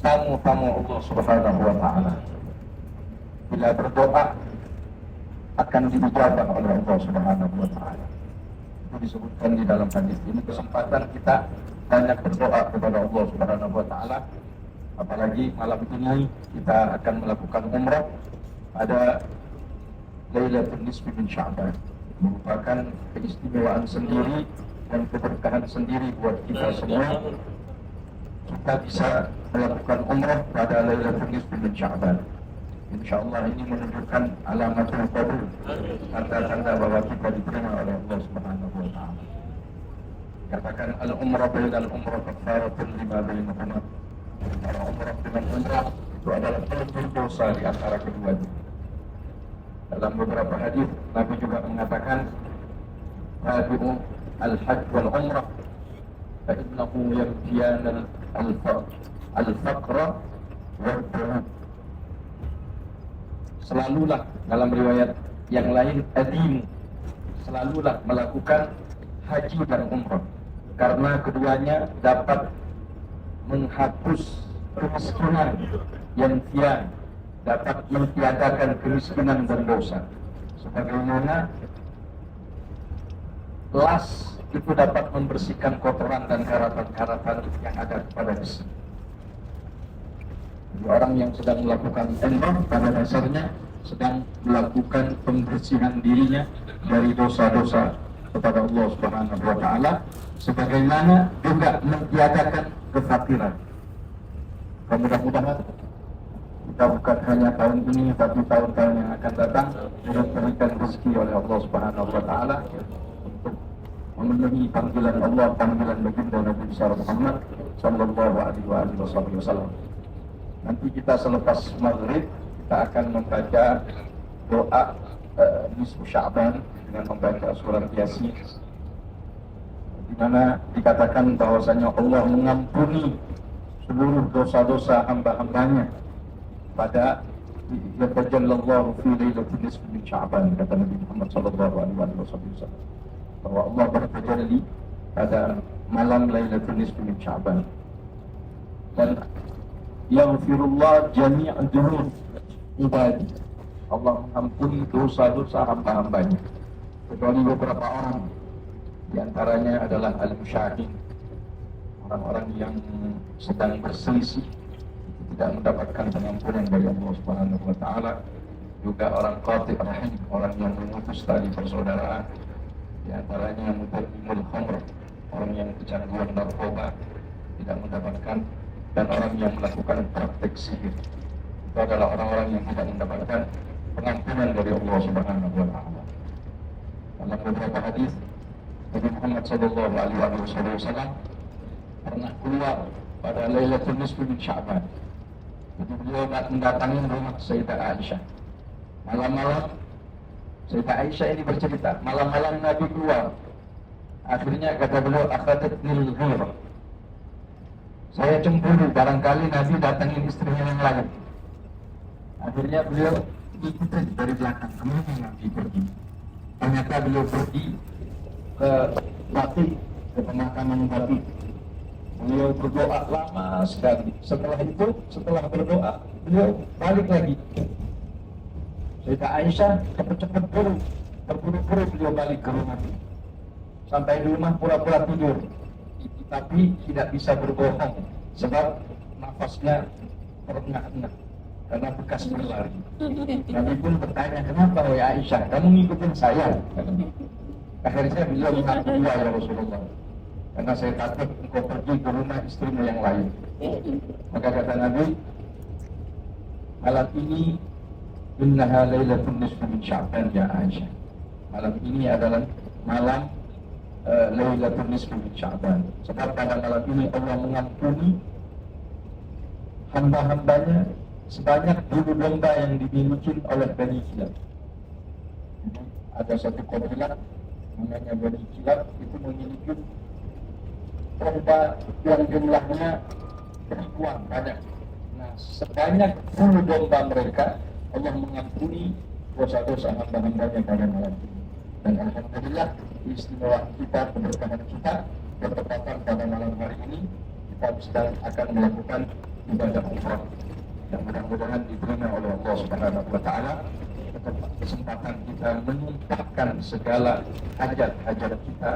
tamu-tamu Allah Subhanahu wa Ta'ala. Bila berdoa akan diijabah oleh Allah Subhanahu wa Ta'ala. Itu disebutkan di dalam hadis ini. Kesempatan kita banyak berdoa kepada Allah Subhanahu wa Ta'ala. Apalagi malam ini kita akan melakukan umrah pada Lailatul Nisfi min Sya'ban, merupakan keistimewaan sendiri dan keberkahan sendiri buat kita semua. Kita bisa melakukan umrah pada Lailatul Nisfi min Sya'ban. InsyaAllah ini menunjukkan alamatul qabul, tanda-tanda bahwa kita diterima oleh Allah Subhanahu wa Ta'ala. Katakan al-umrah bainal umrah kafaratun lima bainahuma. Umrah dengan umrah itu adalah pelebur dosa di antara keduanya. Dalam beberapa hadis Nabi juga mengatakan tabi'u al-hajj wal umrah fa innahu yabtiyan al-faqra wal dhunub. Selalulah, dalam riwayat yang lain adim, selalulah melakukan haji dan umrah, karena keduanya dapat menghapus kemiskinan yang tiada, dapat mentiadakan kemiskinan dan dosa. Sebagaimana las itu dapat membersihkan kotoran dan karatan-karatan yang ada pada besi. Jadi orang yang sedang melakukan umrah pada dasarnya sedang melakukan pembersihan dirinya dari dosa-dosa kepada Allah Subhanahu wa Ta'ala, sebagaimana juga mentiadakan kefakiran. Mudah-mudahan kita bukan hanya tahun ini, tapi tahun-tahun yang akan datang diberikan rezeki oleh Allah Subhanahu wa Ta'ala untuk memenuhi panggilan Allah, panggilan baginda Nabi besar Muhammad sallallahu alaihi wasallam. Nanti kita selepas maghrib kita akan membaca doa nisfu Sya'ban dengan membaca surat Yasin, di mana dikatakan bahwasanya Allah mengampuni seluruh dosa-dosa hamba-hambanya pada yatajallallahu fi lailatul nisfi min Sya'ban, kata Nabi Muhammad sallallahu alaihi wasallam, bahwa Allah bertajalli pada malam Lailatul Nisfi min Sya'ban. Dan yaghfirullah jami'an dzunub ibadi, Allah mengampuni dosa-dosa hamba-hambanya kecuali beberapa orang, di antaranya adalah al-musyahid, orang-orang yang sedang berselisih tidak mendapatkan pengampunan dari Allah Subhanahu wa Ta'ala, juga orang qati' rahim, orang yang memutus tali persaudaraan, di antaranya mudhammimul khamr, orang yang kecanduan narkoba tidak mendapatkan, dan orang yang melakukan praktek sihir. Itu adalah orang-orang yang tidak mendapatkan pengampunan dari Allah Subhanahu wa Ta'ala. Dalam beberapa hadis Nabi Muhammad sallallahu alaihi wasallam pernah keluar pada Lailatul Nisfi min Sya'ban. Jadi beliau mendatangi rumah Sayyidah Aisyah. Malam-malam Sayyidah Aisyah ini bercerita, malam-malam Nabi keluar. Akhirnya kata beliau, akhadatnil ghirah, saya cemburu barangkali Nabi datangin istrinya yang lain. Akhirnya beliau ikutin dari belakang, kemana Nabi pergi. Ternyata beliau pergi ke Baqi, ke pemakaman Baqi. Beliau berdoa lama sekali. Setelah itu, setelah berdoa, beliau balik lagi. Sayyidah Aisyah cepat-cepat terburu-buru beliau balik ke rumah. Sampai di rumah pura-pura tidur, tapi tidak bisa berbohong sebab nafasnya terengah-engah karena bekas berlari. Nabi pun bertanya, kenapa wahai Aisyah, kamu ngikutin saya? Akhirnya beliau mengaku, ya Rasulullah, karena saya takut engkau pergi ke rumah istrimu yang lain. Maka kata Nabi, malam ini innaha lailatul nisfi min Sya'ban ya Aisyah. Malam ini adalah malam Lailatul Nisfi min Sya'ban. Sebab pada malam ini Allah mengampuni hamba-hambanya sebanyak bulu domba yang dimiliki oleh Bani Kilab. Ada satu kabilah namanya Bani Kilab, itu memiliki domba yang jumlahnya ribuan, banyak. Nah, sebanyak bulu domba mereka Allah mengampuni dosa-dosa hamba-hambanya pada malam ini. Dan alhamdulillah istimewa kita, keberkahan kita bertepatan pada malam hari ini, kita sedang akan melakukan ibadah umrah yang mudah-mudahan diterima oleh Allah Subhanahu wa Ta'ala. Kesempatan kita menumpahkan segala hajat-hajat kita,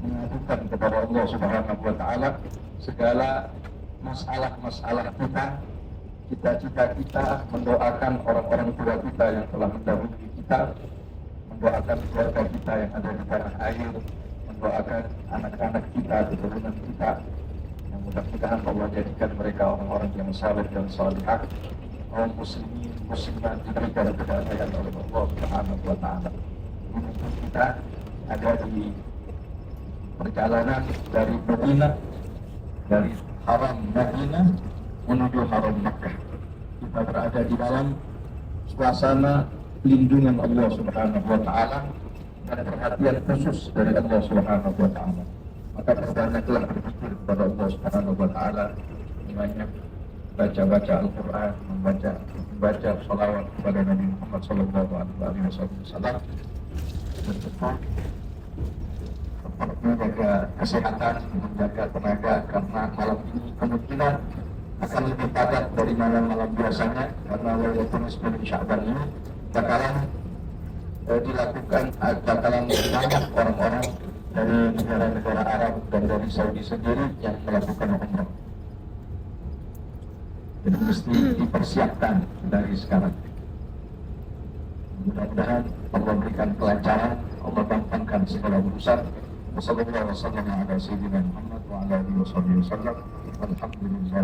mengadukan kepada Allah Subhanahu wa Ta'ala segala masalah-masalah kita, cita-cita kita, mendoakan orang-orang tua kita yang telah mendahului kita, mendoakan keluarga kita yang ada di tanah air, mendoakan anak-anak kita, keturunan kita, yang mudah-mudahan Allah jadikan mereka orang-orang yang saleh dan salihah, kaum muslimin muslimat diberikan kedamaian oleh Allah Subhanahu wa Ta'ala. Kita ada di perjalanan dari Madinah, dari Haram Madinah menuju Haram Makkah. Kita berada di dalam suasana lindungan Allah Subhanahu wa Ta'ala dan perhatian khusus dari Allah Subhanahu wa Ta'ala. Maka perbanyaklah berpikir kepada Allah Subhanahu wa Ta'ala, banyak baca-baca Al-Quran, membaca salawat kepada Nabi Muhammad sallallahu alaihi wasallam, dan menjaga kesehatan, menjaga tenaga, karena malam ini kemungkinan akan lebih padat dari malam-malam biasanya, karena Lailatul Nisfi min Sya'ban ini bakalan banyak orang-orang dari negara-negara Arab dan dari Saudi sendiri yang melakukan umrah. Jadi mesti dipersiapkan dari sekarang. Mudah-mudahan Allah berikan kelancaran, Allah gampangkan segala urusan. Wassalamualaikum warahmatullahi wabarakatuh. Alhamdulillah.